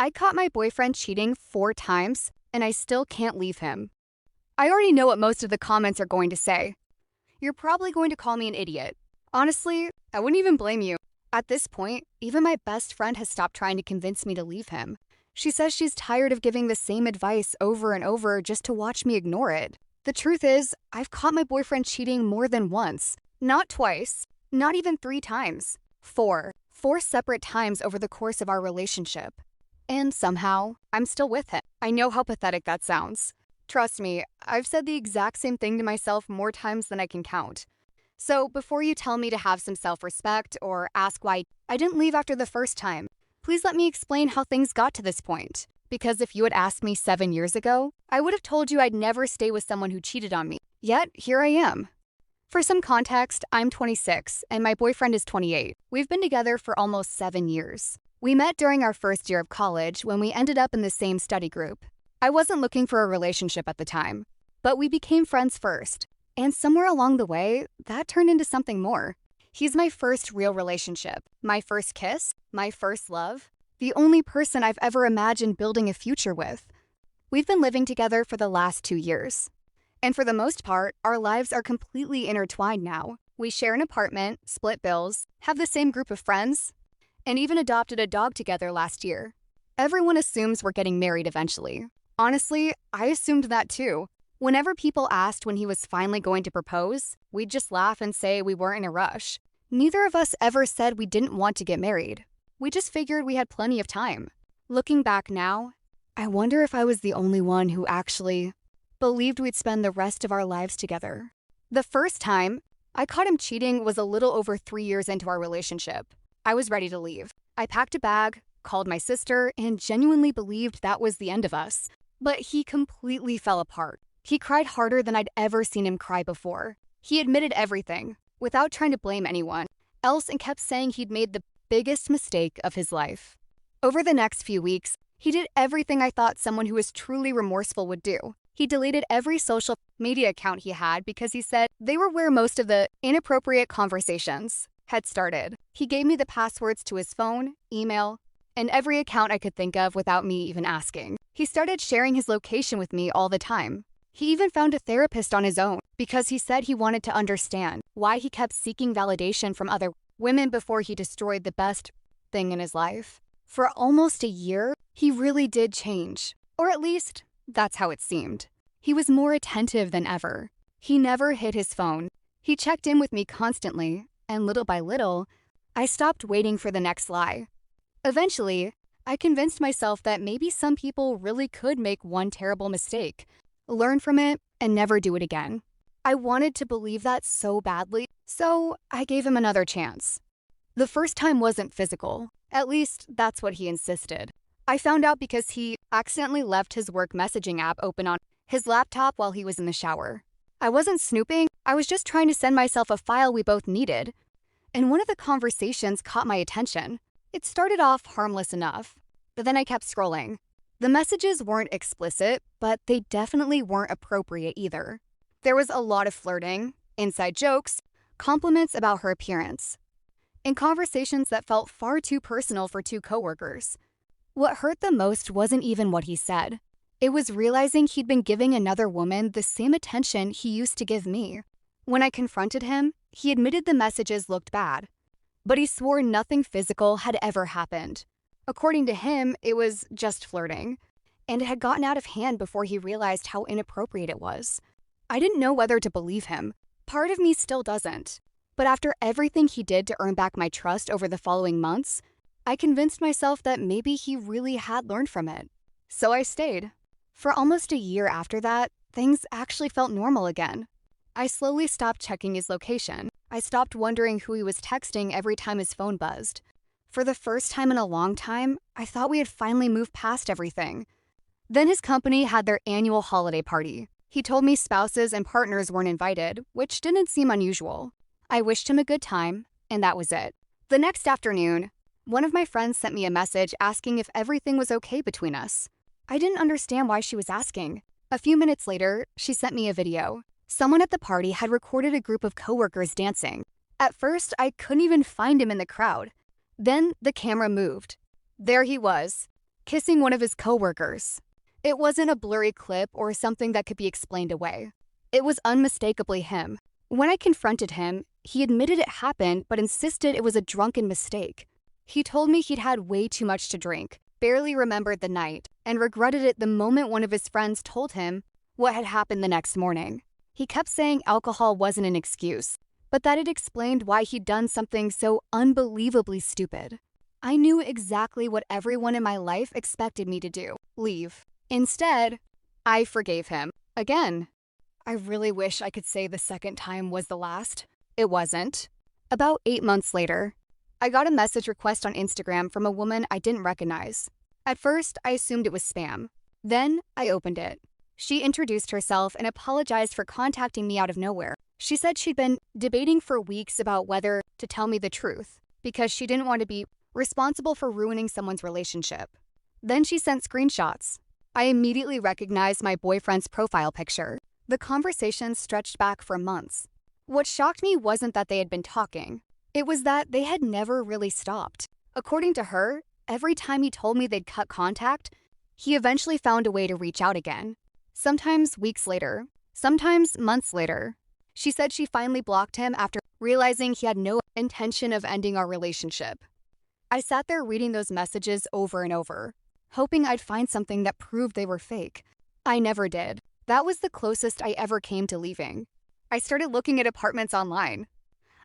I caught my boyfriend cheating 4 times, and I still can't leave him. I already know what most of the comments are going to say. You're probably going to call me an idiot. Honestly, I wouldn't even blame you. At this point, even my best friend has stopped trying to convince me to leave him. She says she's tired of giving the same advice over and over just to watch me ignore it. The truth is, I've caught my boyfriend cheating more than once. Not twice. Not even 3 times. 4. 4 separate times over the course of our relationship. And somehow, I'm still with him. I know how pathetic that sounds. Trust me, I've said the exact same thing to myself more times than I can count. So before you tell me to have some self-respect or ask why I didn't leave after the first time, please let me explain how things got to this point. Because if you had asked me 7 years ago, I would have told you I'd never stay with someone who cheated on me. Yet, here I am. For some context, I'm 26 and my boyfriend is 28. We've been together for almost 7 years. We met during our first year of college when we ended up in the same study group. I wasn't looking for a relationship at the time, but we became friends first. And somewhere along the way, that turned into something more. He's my first real relationship, my first kiss, my first love, the only person I've ever imagined building a future with. We've been living together for the last 2 years. And for the most part, our lives are completely intertwined now. We share an apartment, split bills, have the same group of friends, and even adopted a dog together last year. Everyone assumes we're getting married eventually. Honestly, I assumed that too. Whenever people asked when he was finally going to propose, we'd just laugh and say we weren't in a rush. Neither of us ever said we didn't want to get married. We just figured we had plenty of time. Looking back now, I wonder if I was the only one who actually believed we'd spend the rest of our lives together. The first time I caught him cheating was a little over 3 years into our relationship. I was ready to leave. I packed a bag, called my sister, and genuinely believed that was the end of us. But he completely fell apart. He cried harder than I'd ever seen him cry before. He admitted everything, without trying to blame anyone else, and kept saying he'd made the biggest mistake of his life. Over the next few weeks, he did everything I thought someone who was truly remorseful would do. He deleted every social media account he had because he said they were where most of the inappropriate conversations had started. He gave me the passwords to his phone, email, and every account I could think of without me even asking. He started sharing his location with me all the time. He even found a therapist on his own because he said he wanted to understand why he kept seeking validation from other women before he destroyed the best thing in his life. For almost a year, he really did change. Or at least, that's how it seemed. He was more attentive than ever. He never hid his phone. He checked in with me constantly, and little by little, I stopped waiting for the next lie. Eventually, I convinced myself that maybe some people really could make one terrible mistake, learn from it, and never do it again. I wanted to believe that so badly, so I gave him another chance. The first time wasn't physical. At least, that's what he insisted. I found out because he accidentally left his work messaging app open on his laptop while he was in the shower. I wasn't snooping, I was just trying to send myself a file we both needed. And one of the conversations caught my attention. It started off harmless enough, but then I kept scrolling. The messages weren't explicit, but they definitely weren't appropriate either. There was a lot of flirting, inside jokes, compliments about her appearance, and conversations that felt far too personal for 2 coworkers. What hurt the most wasn't even what he said. It was realizing he'd been giving another woman the same attention he used to give me. When I confronted him, he admitted the messages looked bad, but he swore nothing physical had ever happened. According to him, it was just flirting, and it had gotten out of hand before he realized how inappropriate it was. I didn't know whether to believe him. Part of me still doesn't. But after everything he did to earn back my trust over the following months, I convinced myself that maybe he really had learned from it. So I stayed. For almost a year after that, things actually felt normal again. I slowly stopped checking his location. I stopped wondering who he was texting every time his phone buzzed. For the first time in a long time, I thought we had finally moved past everything. Then his company had their annual holiday party. He told me spouses and partners weren't invited, which didn't seem unusual. I wished him a good time, and that was it. The next afternoon, one of my friends sent me a message asking if everything was okay between us. I didn't understand why she was asking. A few minutes later, she sent me a video. Someone at the party had recorded a group of coworkers dancing. At first, I couldn't even find him in the crowd. Then the camera moved. There he was, kissing one of his coworkers. It wasn't a blurry clip or something that could be explained away. It was unmistakably him. When I confronted him, he admitted it happened but insisted it was a drunken mistake. He told me he'd had way too much to drink, barely remembered the night, and regretted it the moment one of his friends told him what had happened the next morning. He kept saying alcohol wasn't an excuse, but that it explained why he'd done something so unbelievably stupid. I knew exactly what everyone in my life expected me to do: leave. Instead, I forgave him. Again. I really wish I could say the second time was the last. It wasn't. About 8 months later, I got a message request on Instagram from a woman I didn't recognize. At first, I assumed it was spam. Then, I opened it. She introduced herself and apologized for contacting me out of nowhere. She said she'd been debating for weeks about whether to tell me the truth, because she didn't want to be responsible for ruining someone's relationship. Then she sent screenshots. I immediately recognized my boyfriend's profile picture. The conversation stretched back for months. What shocked me wasn't that they had been talking. It was that they had never really stopped. According to her, every time he told me they'd cut contact, he eventually found a way to reach out again. Sometimes weeks later, sometimes months later. She said she finally blocked him after realizing he had no intention of ending our relationship. I sat there reading those messages over and over, hoping I'd find something that proved they were fake. I never did. That was the closest I ever came to leaving. I started looking at apartments online.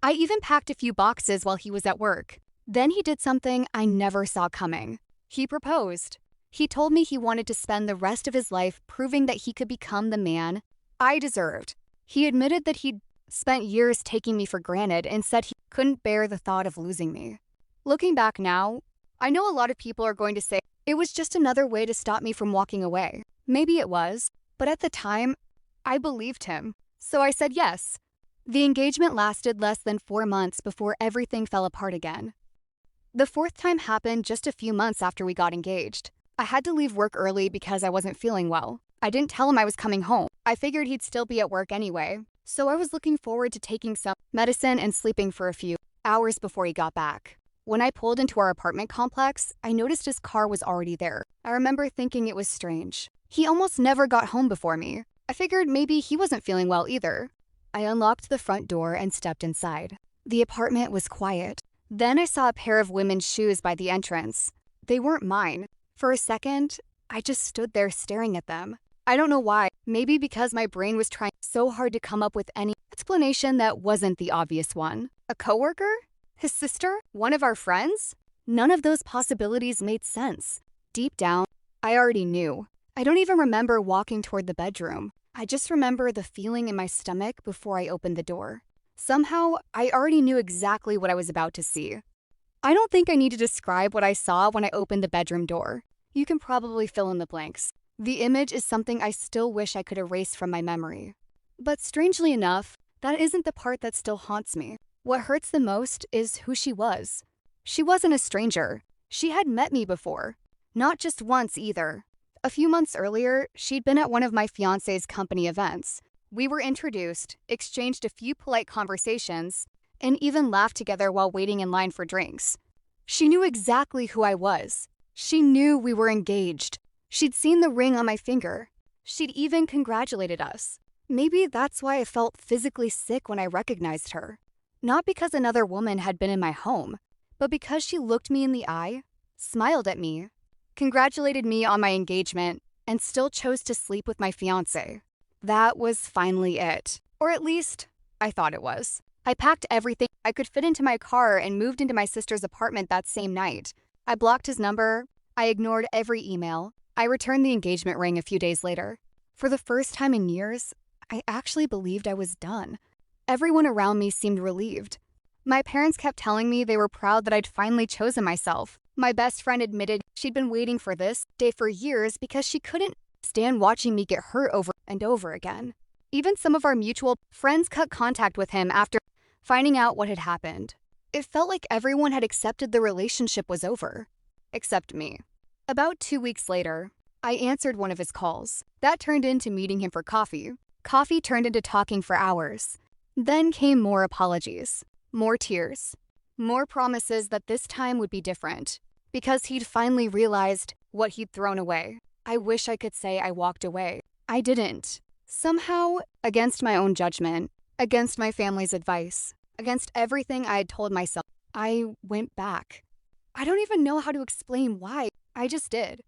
I even packed a few boxes while he was at work. Then he did something I never saw coming. He proposed. He told me he wanted to spend the rest of his life proving that he could become the man I deserved. He admitted that he'd spent years taking me for granted and said he couldn't bear the thought of losing me. Looking back now, I know a lot of people are going to say it was just another way to stop me from walking away. Maybe it was, but at the time, I believed him. So I said yes. The engagement lasted less than 4 months before everything fell apart again. The fourth time happened just a few months after we got engaged. I had to leave work early because I wasn't feeling well. I didn't tell him I was coming home. I figured he'd still be at work anyway, so I was looking forward to taking some medicine and sleeping for a few hours before he got back. When I pulled into our apartment complex, I noticed his car was already there. I remember thinking it was strange. He almost never got home before me. I figured maybe he wasn't feeling well either. I unlocked the front door and stepped inside. The apartment was quiet. Then I saw a pair of women's shoes by the entrance. They weren't mine. For a second, I just stood there staring at them. I don't know why. Maybe because my brain was trying so hard to come up with any explanation that wasn't the obvious one. A coworker? His sister? One of our friends? None of those possibilities made sense. Deep down, I already knew. I don't even remember walking toward the bedroom. I just remember the feeling in my stomach before I opened the door. Somehow, I already knew exactly what I was about to see. I don't think I need to describe what I saw when I opened the bedroom door. You can probably fill in the blanks. The image is something I still wish I could erase from my memory. But strangely enough, that isn't the part that still haunts me. What hurts the most is who she was. She wasn't a stranger. She had met me before. Not just once either. A few months earlier, she'd been at one of my fiancé's company events. We were introduced, exchanged a few polite conversations, and even laughed together while waiting in line for drinks. She knew exactly who I was. She knew we were engaged. She'd seen the ring on my finger. She'd even congratulated us. Maybe that's why I felt physically sick when I recognized her. Not because another woman had been in my home, but because she looked me in the eye, smiled at me, congratulated me on my engagement, and still chose to sleep with my fiancé. That was finally it. Or at least, I thought it was. I packed everything I could fit into my car and moved into my sister's apartment that same night. I blocked his number. I ignored every email. I returned the engagement ring a few days later. For the first time in years, I actually believed I was done. Everyone around me seemed relieved. My parents kept telling me they were proud that I'd finally chosen myself. My best friend admitted she'd been waiting for this day for years because she couldn't stand watching me get hurt over and over again. Even some of our mutual friends cut contact with him after finding out what had happened. It felt like everyone had accepted the relationship was over, except me. About 2 weeks later, I answered one of his calls. That turned into meeting him for coffee. Coffee turned into talking for hours. Then came more apologies, more tears, more promises that this time would be different, because he'd finally realized what he'd thrown away. I wish I could say I walked away. I didn't. Somehow, against my own judgment, against my family's advice, against everything I had told myself, I went back. I don't even know how to explain why. I just did.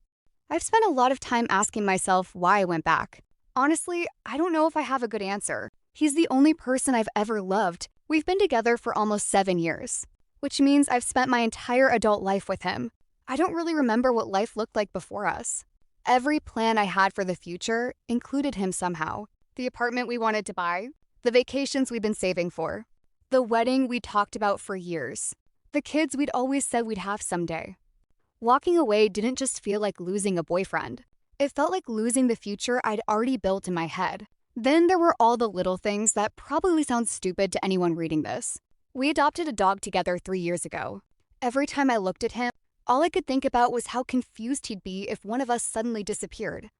I've spent a lot of time asking myself why I went back. Honestly, I don't know if I have a good answer. He's the only person I've ever loved. We've been together for almost 7 years, which means I've spent my entire adult life with him. I don't really remember what life looked like before us. Every plan I had for the future included him somehow. The apartment we wanted to buy, the vacations we'd been saving for, the wedding we talked about for years, the kids we'd always said we'd have someday. Walking away didn't just feel like losing a boyfriend. It felt like losing the future I'd already built in my head. Then there were all the little things that probably sound stupid to anyone reading this. We adopted a dog together 3 years ago. Every time I looked at him, all I could think about was how confused he'd be if one of us suddenly disappeared.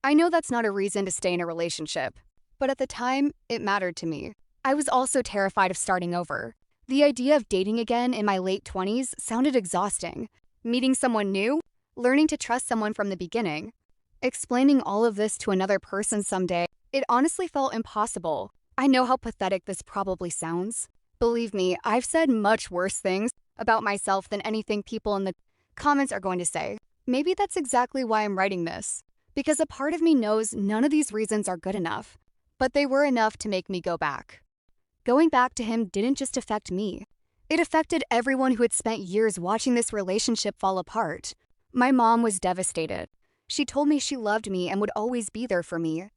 I know that's not a reason to stay in a relationship, but at the time, it mattered to me. I was also terrified of starting over. The idea of dating again in my late 20s sounded exhausting. Meeting someone new, learning to trust someone from the beginning, explaining all of this to another person someday, it honestly felt impossible. I know how pathetic this probably sounds. Believe me, I've said much worse things about myself than anything people in the comments are going to say. Maybe that's exactly why I'm writing this, because a part of me knows none of these reasons are good enough, but they were enough to make me go back. Going back to him didn't just affect me. It affected everyone who had spent years watching this relationship fall apart. My mom was devastated. She told me she loved me and would always be there for me.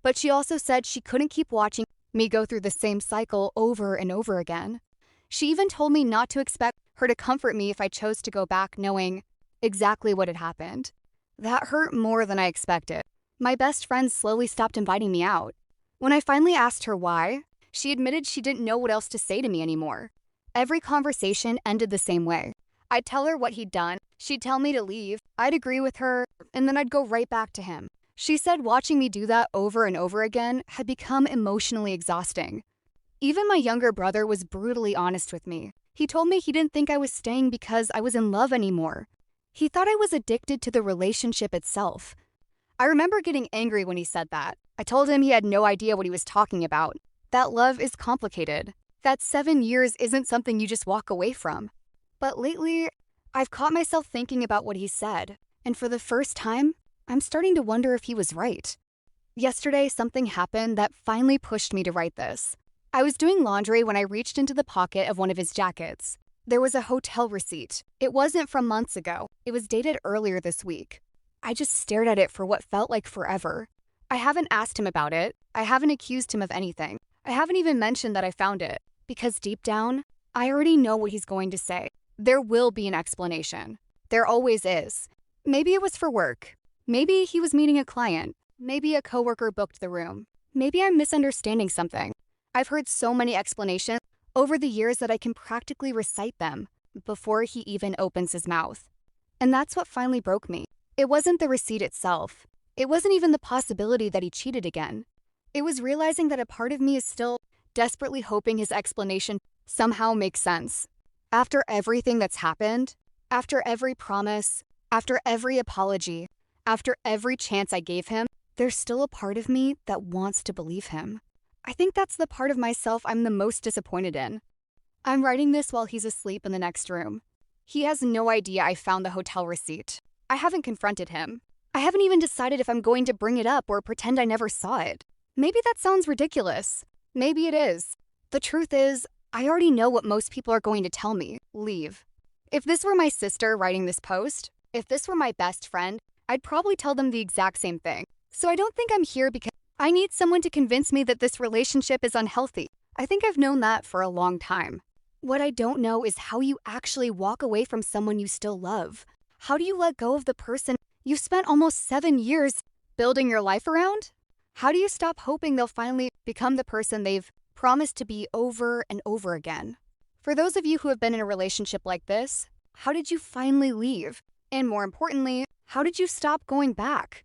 But she also said she couldn't keep watching me go through the same cycle over and over again. She even told me not to expect her to comfort me if I chose to go back knowing exactly what had happened. That hurt more than I expected. My best friend slowly stopped inviting me out. When I finally asked her why, she admitted she didn't know what else to say to me anymore. Every conversation ended the same way. I'd tell her what he'd done, she'd tell me to leave, I'd agree with her, and then I'd go right back to him. She said watching me do that over and over again had become emotionally exhausting. Even my younger brother was brutally honest with me. He told me he didn't think I was staying because I was in love anymore. He thought I was addicted to the relationship itself. I remember getting angry when he said that. I told him he had no idea what he was talking about. That love is complicated. That 7 years isn't something you just walk away from. But lately, I've caught myself thinking about what he said, and for the first time, I'm starting to wonder if he was right. Yesterday, something happened that finally pushed me to write this. I was doing laundry when I reached into the pocket of one of his jackets. There was a hotel receipt. It wasn't from months ago. It was dated earlier this week. I just stared at it for what felt like forever. I haven't asked him about it. I haven't accused him of anything. I haven't even mentioned that I found it, because deep down, I already know what he's going to say. There will be an explanation. There always is. Maybe it was for work. Maybe he was meeting a client. Maybe a coworker booked the room. Maybe I'm misunderstanding something. I've heard so many explanations over the years that I can practically recite them before he even opens his mouth. And that's what finally broke me. It wasn't the receipt itself. It wasn't even the possibility that he cheated again. It was realizing that a part of me is still desperately hoping his explanation somehow makes sense. After everything that's happened, after every promise, after every apology, after every chance I gave him, there's still a part of me that wants to believe him. I think that's the part of myself I'm the most disappointed in. I'm writing this while he's asleep in the next room. He has no idea I found the hotel receipt. I haven't confronted him. I haven't even decided if I'm going to bring it up or pretend I never saw it. Maybe that sounds ridiculous. Maybe it is. The truth is, I already know what most people are going to tell me. Leave. If this were my sister writing this post, if this were my best friend, I'd probably tell them the exact same thing. So I don't think I'm here because I need someone to convince me that this relationship is unhealthy. I think I've known that for a long time. What I don't know is how you actually walk away from someone you still love. How do you let go of the person you've spent almost 7 years building your life around? How do you stop hoping they'll finally become the person they've promised to be over and over again? For those of you who have been in a relationship like this, how did you finally leave? And more importantly, how did you stop going back?